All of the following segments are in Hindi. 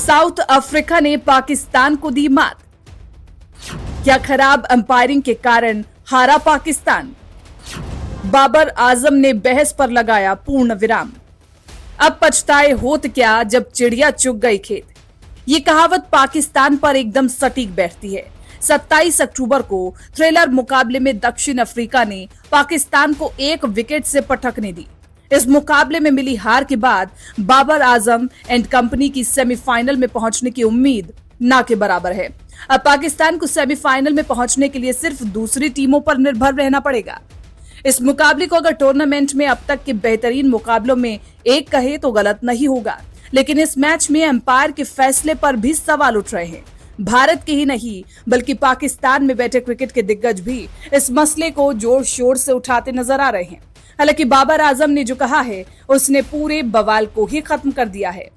साउथ अफ्रीका ने पाकिस्तान को दी मात। क्या खराब अंपायरिंग के कारण हारा पाकिस्तान? बाबर आजम ने बहस पर लगाया पूर्ण विराम। अब पछताए होत क्या जब चिड़िया चुग गई खेत। ये कहावत पाकिस्तान पर एकदम सटीक बैठती है। 27 अक्टूबर को थ्रिलर मुकाबले में दक्षिण अफ्रीका ने पाकिस्तान को 1 विकेट से पटकने दी। इस मुकाबले में मिली हार के बाद बाबर आजम एंड कंपनी की सेमीफाइनल में पहुंचने की उम्मीद ना के बराबर है। अब पाकिस्तान को सेमीफाइनल में पहुंचने के लिए सिर्फ दूसरी टीमों पर निर्भर रहना पड़ेगा। इस मुकाबले को अगर टूर्नामेंट में अब तक के बेहतरीन मुकाबलों में एक कहे तो गलत नहीं होगा, लेकिन इस मैच में अंपायर के फैसले पर भी सवाल उठ रहे हैं। भारत के ही नहीं बल्कि पाकिस्तान में बैठे क्रिकेट के दिग्गज भी इस मसले को जोर शोर से उठाते नजर आ रहे हैं। हालांकि बाबर आजम ने जो कहा है उसने पूरे बवाल को ही खत्म कर दिया है।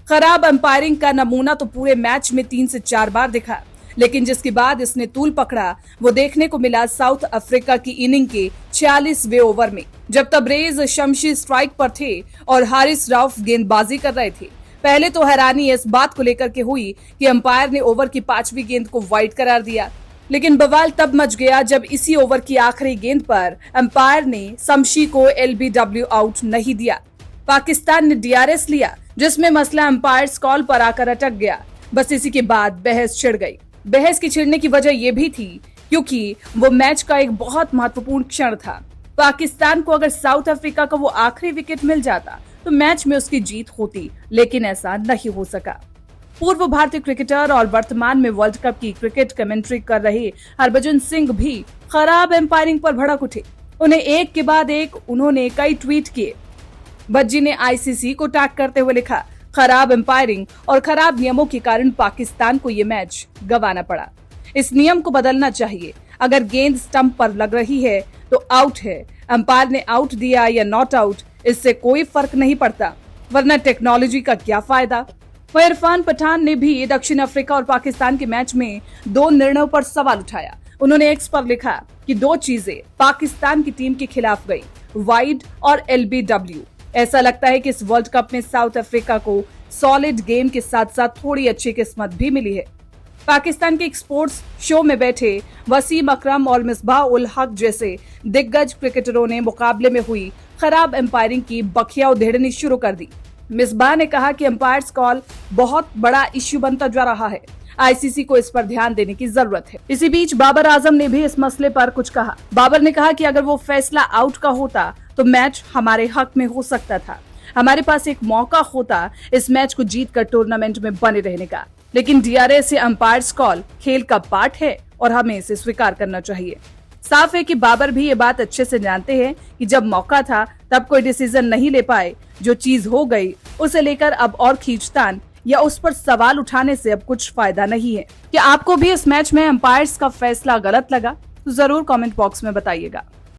खराब अंपायरिंग का नमूना तो पूरे मैच में 3 से 4 बार दिखा, लेकिन जिसके बाद इसने तूल पकड़ा वो देखने को मिला साउथ अफ्रीका की इनिंग के 46वें ओवर में, जब तबरेज शमशी स्ट्राइक पर थे और हारिस राउफ गेंदबाजी कर रहे थे। पहले तो हैरानी इस बात को लेकर के हुई कि अंपायर ने ओवर की 5वीं गेंद को वाइड करार दिया, लेकिन बवाल तब मच गया जब इसी ओवर की आखिरी गेंद पर अंपायर ने शमशी को LBW आउट नहीं दिया। पाकिस्तान ने DRS लिया, जिसमें मसला अंपायर्स कॉल पर आकर अटक गया। बस इसी के बाद बहस छिड़ गई। बहस की छिड़ने की वजह यह भी थी क्योंकि वो मैच का एक बहुत महत्वपूर्ण क्षण था। पाकिस्तान को अगर साउथ अफ्रीका का वो आखिरी विकेट मिल जाता तो मैच में उसकी जीत होती, लेकिन ऐसा नहीं हो सका। पूर्व भारतीय क्रिकेटर और वर्तमान में वर्ल्ड कप की क्रिकेट कमेंट्री कर रहे हरभजन सिंह भी खराब एम्पायरिंग पर भड़क उठे। उन्हें एक के बाद एक उन्होंने कई ट्वीट किए। भज्जी ने ICC को टैग करते हुए लिखा, खराब एम्पायरिंग और खराब नियमों के कारण पाकिस्तान को ये मैच गंवाना पड़ा। इस नियम को बदलना चाहिए। अगर गेंद स्टंप पर लग रही है तो आउट है। अंपायर ने आउट दिया या नॉट आउट, इससे कोई फर्क नहीं पड़ता, वरना टेक्नोलॉजी का क्या फायदा। वहीं इरफान पठान ने भी दक्षिण अफ्रीका और पाकिस्तान के मैच में 2 निर्णयों पर सवाल उठाया। उन्होंने एक्स पर लिखा कि 2 चीजें पाकिस्तान की टीम के खिलाफ गई, वाइड और LBW। ऐसा लगता है कि इस वर्ल्ड कप में साउथ अफ्रीका को सॉलिड गेम के साथ साथ थोड़ी अच्छी किस्मत भी मिली है। पाकिस्तान के एक स्पोर्ट्स शो में बैठे वसीम अकरम और मिसबाह उल हक जैसे दिग्गज क्रिकेटरों ने मुकाबले में हुई खराब एम्पायरिंग की बखिया उधेड़नी शुरू कर दी। मिसबाह ने कहा कि अंपायर्स कॉल बहुत बड़ा इश्यू बनता जा रहा है, ICC को इस पर ध्यान देने की जरूरत है। इसी बीच बाबर आजम ने भी इस मसले पर कुछ कहा। बाबर ने कहा कि अगर वो फैसला आउट का होता तो मैच हमारे हक में हो सकता था। हमारे पास एक मौका होता इस मैच को जीत कर टूर्नामेंट में बने रहने का, लेकिन DRS या अंपायर्स कॉल खेल का पार्ट है और हमें इसे स्वीकार करना चाहिए। साफ है कि बाबर भी ये बात अच्छे से जानते हैं कि जब मौका था तब कोई डिसीजन नहीं ले पाए। जो चीज हो गई उसे लेकर अब और खींचतान या उस पर सवाल उठाने से अब कुछ फायदा नहीं है। क्या आपको भी इस मैच में अंपायर्स का फैसला गलत लगा? तो जरूर कमेंट बॉक्स में बताइएगा।